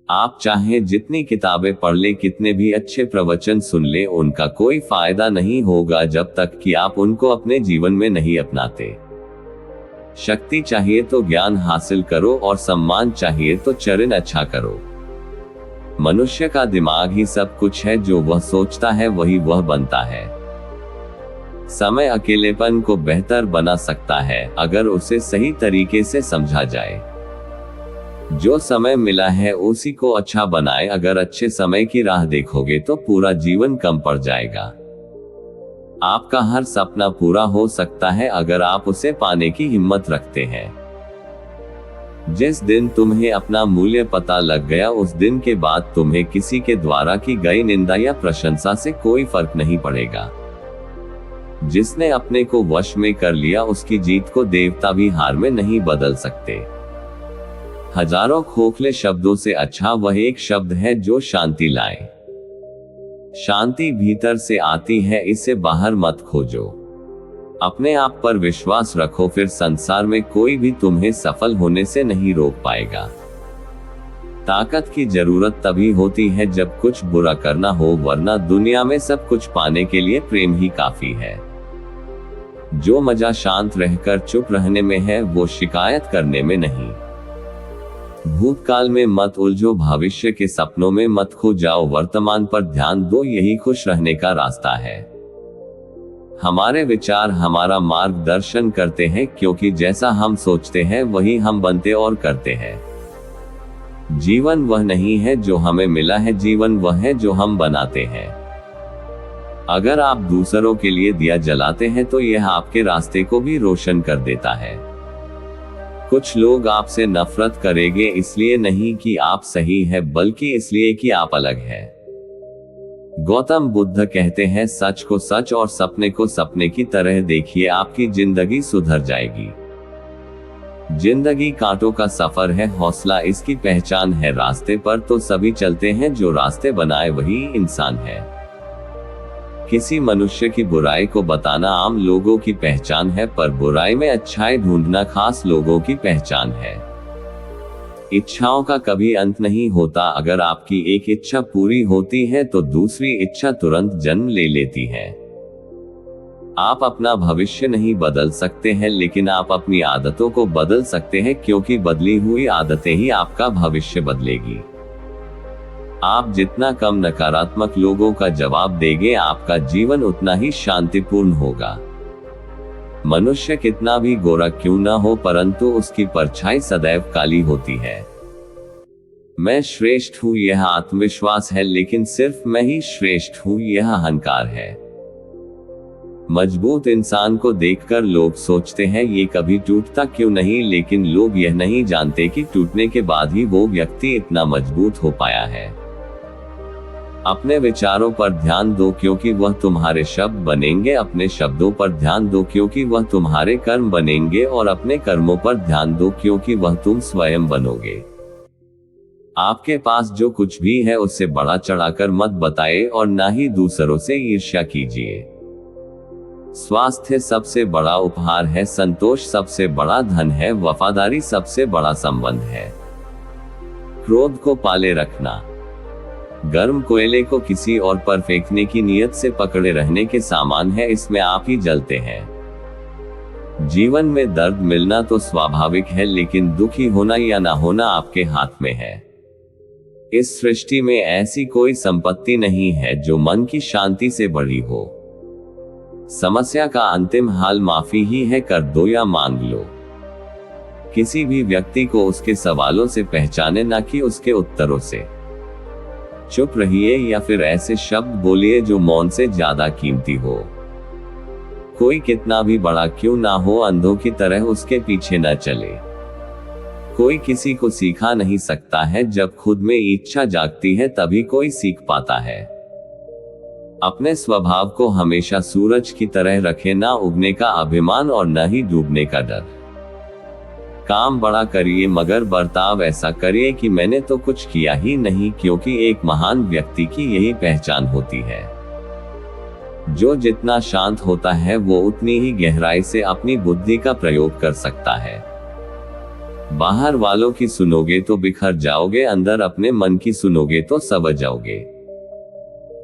आप चाहे जितनी किताबें पढ़ ले, कितने भी अच्छे प्रवचन सुन ले, उनका कोई फायदा नहीं होगा जब तक कि आप उनको अपने जीवन में नहीं अपनाते। शक्ति चाहिए तो ज्ञान हासिल करो और सम्मान चाहिए तो चरण अच्छा करो। मनुष्य का दिमाग ही सब कुछ है, जो वह सोचता है वही वह बनता है। समय अकेलेपन को बेहतर बना सकता है अगर उसे सही तरीके से समझा जाए। जो समय मिला है उसी को अच्छा बनाए। अगर अच्छे समय की राह देखोगे तो पूरा जीवन कम पड़ जाएगा। आपका हर सपना पूरा हो सकता है अगर आप उसे पाने की हिम्मत रखते हैं। जिस दिन तुम्हें अपना मूल्य पता लग गया, उस दिन के बाद तुम्हें किसी के द्वारा की गई निंदा या प्रशंसा से कोई फर्क नहीं पड़ेगा। जिसने अपने को वश में कर लिया, उसकी जीत को देवता भी हार में नहीं बदल सकते। हजारों खोखले शब्दों से अच्छा वह एक शब्द है जो शांति लाए। शांति भीतर से आती है, इसे बाहर मत खोजो। अपने आप पर विश्वास रखो, फिर संसार में कोई भी तुम्हें सफल होने से नहीं रोक पाएगा। ताकत की जरूरत तभी होती है जब कुछ बुरा करना हो, वरना दुनिया में सब कुछ पाने के लिए प्रेम ही काफी है। जो मजा शांत रहकर चुप रहने में है, वो शिकायत करने में नहीं। भूतकाल में मत उलझो, भविष्य के सपनों में मत खो जाओ, वर्तमान पर ध्यान दो, यही खुश रहने का रास्ता है। हमारे विचार हमारा मार्गदर्शन करते हैं, क्योंकि जैसा हम सोचते हैं वही हम बनते और करते हैं। जीवन वह नहीं है जो हमें मिला है, जीवन वह है जो हम बनाते हैं। अगर आप दूसरों के लिए दिया जलाते हैं तो यह आपके रास्ते को भी रोशन कर देता है। कुछ लोग आपसे नफरत करेंगे, इसलिए नहीं कि आप सही है, बल्कि इसलिए कि आप अलग हैं। गौतम बुद्ध कहते हैं, सच को सच और सपने को सपने की तरह देखिए, आपकी जिंदगी सुधर जाएगी। जिंदगी कांटों का सफर है, हौसला इसकी पहचान है। रास्ते पर तो सभी चलते हैं, जो रास्ते बनाए वही इंसान है। किसी मनुष्य की बुराई को बताना आम लोगों की पहचान है, पर बुराई में अच्छाई ढूंढना खास लोगों की पहचान है। इच्छाओं का कभी अंत नहीं होता। अगर आपकी एक इच्छा पूरी होती है तो दूसरी इच्छा तुरंत जन्म ले लेती है। आप अपना भविष्य नहीं बदल सकते हैं, लेकिन आप अपनी आदतों को बदल सकते हैं, क्योंकि बदली हुई आदतें ही आपका भविष्य बदलेगी। आप जितना कम नकारात्मक लोगों का जवाब देंगे, आपका जीवन उतना ही शांतिपूर्ण होगा। मनुष्य कितना भी गोरा क्यों न हो, परंतु उसकी परछाई सदैव काली होती है। मैं श्रेष्ठ हूं, यह आत्मविश्वास है, लेकिन सिर्फ मैं ही श्रेष्ठ हूं, यह अहंकार है। मजबूत इंसान को देखकर लोग सोचते हैं ये कभी टूटता क्यों नहीं, लेकिन लोग यह नहीं जानते कि टूटने के बाद ही वो व्यक्ति इतना मजबूत हो पाया है। अपने विचारों पर ध्यान दो, क्योंकि वह तुम्हारे शब्द बनेंगे। अपने शब्दों पर ध्यान दो, क्योंकि वह तुम्हारे कर्म बनेंगे। और अपने कर्मों पर ध्यान दो, क्योंकि वह तुम स्वयं बनोगे। आपके पास जो कुछ भी है उससे बढ़ा चढ़ाकर मत बताए, और ना ही दूसरों से ईर्ष्या कीजिए। स्वास्थ्य सबसे बड़ा उपहार है, संतोष सबसे बड़ा धन है, वफादारी सबसे बड़ा संबंध है। क्रोध को पाले रखना गर्म कोयले को किसी और पर फेंकने की नीयत से पकड़े रहने के समान है, इसमें आप ही जलते हैं। जीवन में दर्द मिलना तो स्वाभाविक है, लेकिन दुखी होना या ना होना आपके हाथ में है। इस सृष्टि में ऐसी कोई संपत्ति नहीं है जो मन की शांति से बड़ी हो। समस्या का अंतिम हाल माफी ही है, कर दो या मांग लो। किसी भी व्यक्ति को उसके सवालों से पहचाने, ना कि उसके उत्तरों से। चुप रहिए या फिर ऐसे शब्द बोलिए जो मौन से ज्यादा कीमती हो। कोई कितना भी बड़ा क्यों ना हो, अंधों की तरह उसके पीछे न चले। कोई किसी को सिखा नहीं सकता है, जब खुद में इच्छा जागती है तभी कोई सीख पाता है। अपने स्वभाव को हमेशा सूरज की तरह रखें, ना उगने का अभिमान और न ही डूबने का डर। काम बड़ा करिए, मगर बर्ताव ऐसा करिए कि मैंने तो कुछ किया ही नहीं, क्योंकि एक महान व्यक्ति की यही पहचान होती है। जो जितना शांत होता है वो उतनी ही गहराई से अपनी बुद्धि का प्रयोग कर सकता है। बाहर वालों की सुनोगे तो बिखर जाओगे, अंदर अपने मन की सुनोगे तो समझ जाओगे।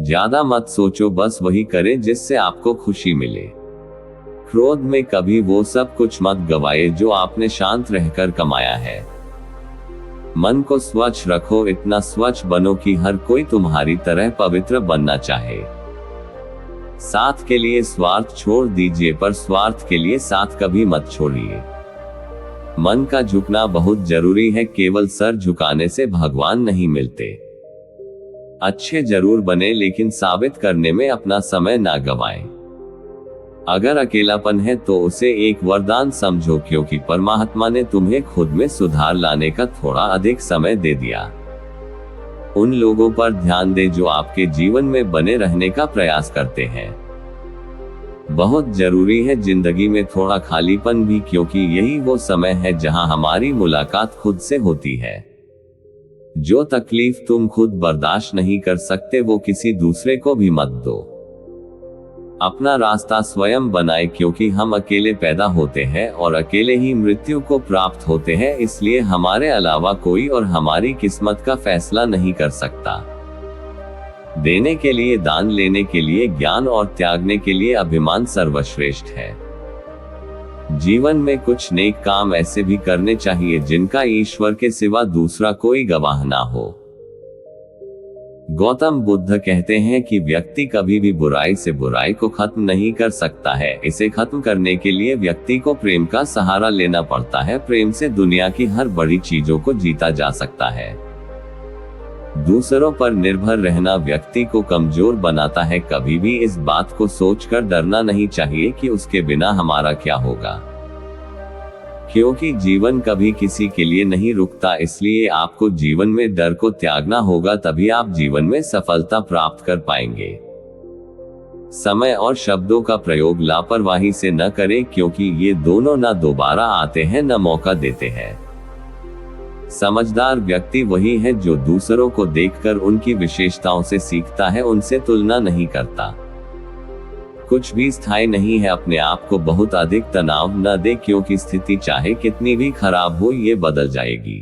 ज्यादा मत सोचो, बस वही करें जिससे आपको खुशी मिले। क्रोध में कभी वो सब कुछ मत गवाए जो आपने शांत रहकर कमाया है। मन को स्वच्छ रखो, इतना स्वच्छ बनो कि हर कोई तुम्हारी तरह पवित्र बनना चाहे। साथ के लिए स्वार्थ छोड़ दीजिए, पर स्वार्थ के लिए साथ कभी मत छोड़िए। मन का झुकना बहुत जरूरी है, केवल सर झुकाने से भगवान नहीं मिलते। अच्छे जरूर बने, लेकिन साबित करने में अपना समय ना गवाएं। अगर अकेलापन है तो उसे एक वरदान समझो, क्योंकि परमात्मा ने तुम्हें खुद में सुधार लाने का थोड़ा अधिक समय दे दिया। उन लोगों पर ध्यान दें जो आपके जीवन में बने रहने का प्रयास करते हैं। बहुत जरूरी है जिंदगी में थोड़ा खालीपन भी, क्योंकि यही वो समय है जहां हमारी मुलाकात खुद से होती है। जो तकलीफ तुम खुद बर्दाश्त नहीं कर सकते वो किसी दूसरे को भी मत दो। अपना रास्ता स्वयं बनाए, क्योंकि हम अकेले पैदा होते हैं और अकेले ही मृत्यु को प्राप्त होते हैं, इसलिए हमारे अलावा कोई और हमारी किस्मत का फैसला नहीं कर सकता। देने के लिए दान, लेने के लिए ज्ञान और त्यागने के लिए अभिमान सर्वश्रेष्ठ है। जीवन में कुछ नेक काम ऐसे भी करने चाहिए जिनका ईश्वर के सिवा दूसरा कोई गवाह ना हो। गौतम बुद्ध कहते हैं कि व्यक्ति कभी भी बुराई से बुराई को खत्म नहीं कर सकता है। इसे खत्म करने के लिए व्यक्ति को प्रेम का सहारा लेना पड़ता है। प्रेम से दुनिया की हर बड़ी चीजों को जीता जा सकता है। दूसरों पर निर्भर रहना व्यक्ति को कमजोर बनाता है। कभी भी इस बात को सोचकर डरना नहीं चाहिए कि उसके बिना हमारा क्या होगा, क्योंकि जीवन कभी किसी के लिए नहीं रुकता। इसलिए आपको जीवन में डर को त्यागना होगा, तभी आप जीवन में सफलता प्राप्त कर पाएंगे। समय और शब्दों का प्रयोग लापरवाही से न करें, क्योंकि ये दोनों न दोबारा आते हैं न मौका देते हैं। समझदार व्यक्ति वही है जो दूसरों को देखकर उनकी विशेषताओं से सीखता है, उनसे तुलना नहीं करता। कुछ भी स्थायी नहीं है। अपने आप को बहुत अधिक तनाव न दे, क्योंकि स्थिति चाहे कितनी भी खराब हो ये बदल जाएगी।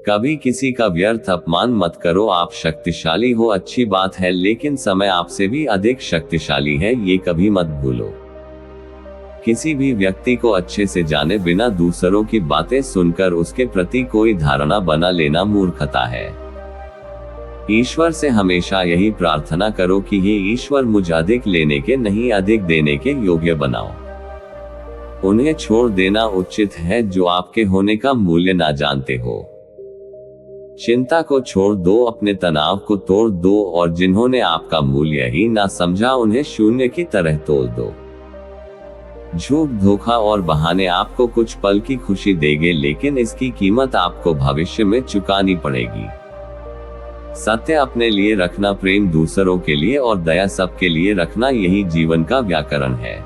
कभी किसी का व्यर्थ अपमान मत करो। आप शक्तिशाली हो अच्छी बात है, लेकिन समय आपसे भी अधिक शक्तिशाली है, ये कभी मत भूलो। किसी भी व्यक्ति को अच्छे से जाने बिना दूसरों की बातें सुनकर उसके प्रति कोई धारणा बना लेना मूर्खता है। ईश्वर से हमेशा यही प्रार्थना करो कि हे ईश्वर, मुझे अधिक लेने के नहीं अधिक देने के योग्य बनाओ। उन्हें छोड़ देना उचित है जो आपके होने का मूल्य ना जानते हो। चिंता को छोड़ दो, अपने तनाव को तोड़ दो, और जिन्होंने आपका मूल्य ही ना समझा उन्हें शून्य की तरह तोड़ दो। झूठ, धोखा और बहाने आपको कुछ पल की खुशी देंगे, लेकिन इसकी कीमत आपको भविष्य में चुकानी पड़ेगी। सत्य अपने लिए रखना, प्रेम दूसरों के लिए और दया सबके लिए रखना, यही जीवन का व्याकरण है।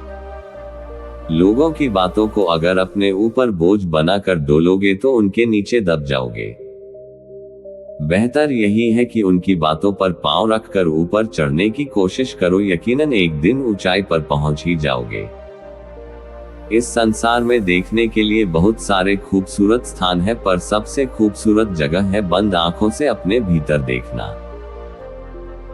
लोगों की बातों को अगर अपने ऊपर बोझ बनाकर डोलोगे तो उनके नीचे दब जाओगे। बेहतर यही है कि उनकी बातों पर पांव रखकर ऊपर चढ़ने की कोशिश करो। यकीनन एक दिन ऊंचाई पर पहुंच ही जाओगे। इस संसार में देखने के लिए बहुत सारे खूबसूरत स्थान है, पर सबसे खूबसूरत जगह है बंद आंखों से अपने भीतर देखना।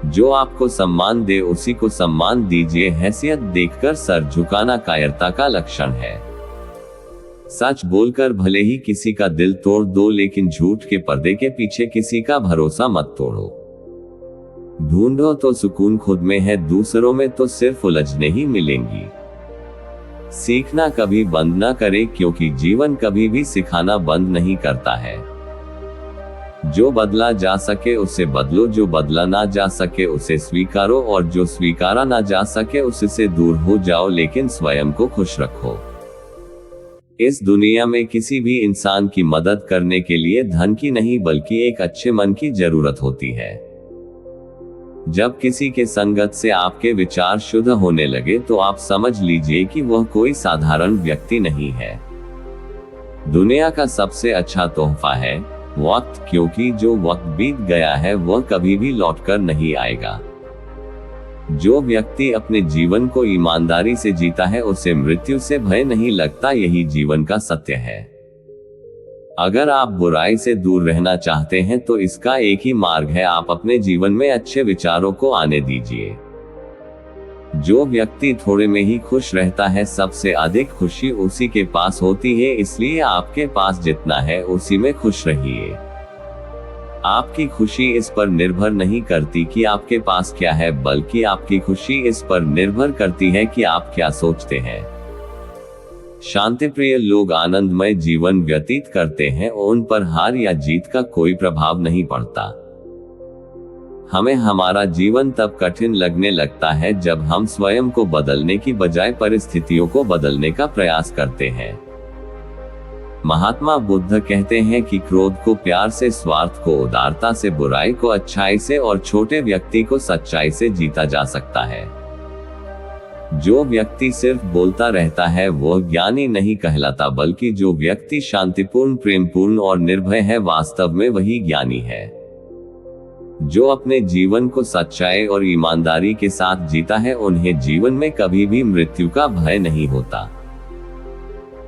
जो आपको सम्मान दे उसी को सम्मान दीजिए। हैसियत देखकर सर झुकाना कायरता का लक्षण है। सच बोलकर भले ही किसी का दिल तोड़ दो, लेकिन झूठ के पर्दे के पीछे किसी का भरोसा मत तोड़ो। ढूंढो तो सुकून खुद में है, दूसरों में तो सिर्फ उलझने ही मिलेंगी। सीखना कभी बंद ना करे, क्योंकि जीवन कभी भी सिखाना बंद नहीं करता है। जो बदला जा सके उसे बदलो, जो बदला ना जा सके उसे स्वीकारो, और जो स्वीकारा ना जा सके उससे दूर हो जाओ, लेकिन स्वयं को खुश रखो। इस दुनिया में किसी भी इंसान की मदद करने के लिए धन की नहीं बल्कि एक अच्छे मन की जरूरत होती है। जब किसी के संगत से आपके विचार शुद्ध होने लगे तो आप समझ लीजिए कि वह कोई साधारण व्यक्ति नहीं है। दुनिया का सबसे अच्छा तोहफा है वक्त, क्योंकि जो वक्त बीत गया है वह कभी भी लौटकर नहीं आएगा। जो व्यक्ति अपने जीवन को ईमानदारी से जीता है उसे मृत्यु से भय नहीं लगता, यही जीवन का सत्य है। अगर आप बुराई से दूर रहना चाहते हैं तो इसका एक ही मार्ग है, आप अपने जीवन में अच्छे विचारों को आने दीजिए। जो व्यक्ति थोड़े में ही खुश रहता है, सबसे अधिक खुशी उसी के पास होती है, इसलिए आपके पास जितना है उसी में खुश रहिए। आपकी खुशी इस पर निर्भर नहीं करती कि आपके पास क्या है, बल्कि आपकी खुशी इस पर निर्भर करती है कि आप क्या सोचते हैं। शांतिप्रिय लोग आनंदमय जीवन व्यतीत करते हैं और उन पर हार या जीत का कोई प्रभाव नहीं पड़ता। हमें हमारा जीवन तब कठिन लगने लगता है जब हम स्वयं को बदलने की बजाय परिस्थितियों को बदलने का प्रयास करते हैं। महात्मा बुद्ध कहते हैं कि क्रोध को प्यार से, स्वार्थ को उदारता से, बुराई को अच्छाई से और छोटे व्यक्ति को सच्चाई से जीता जा सकता है। जो व्यक्ति सिर्फ बोलता रहता है वो ज्ञानी नहीं कहलाता, बल्कि जो व्यक्ति शांतिपूर्ण, प्रेमपूर्ण और निर्भय है, वास्तव में वही ज्ञानी है। जो अपने जीवन को सच्चाई और ईमानदारी के साथ जीता है, उन्हें जीवन में कभी भी मृत्यु का भय नहीं होता।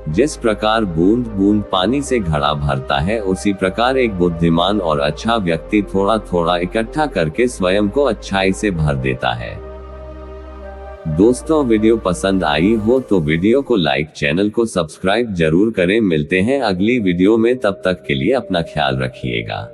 जिस प्रकार बूंद बूंद पानी से घड़ा भरता है, उसी प्रकार एक बुद्धिमान और अच्छा व्यक्ति थोड़ा थोड़ा इकट्ठा करके स्वयं को अच्छाई से भर देता है। दोस्तों, वीडियो पसंद आई हो तो वीडियो को लाइक, चैनल को सब्सक्राइब जरूर करें। मिलते हैं अगली वीडियो में, तब तक के लिए अपना ख्याल रखिएगा।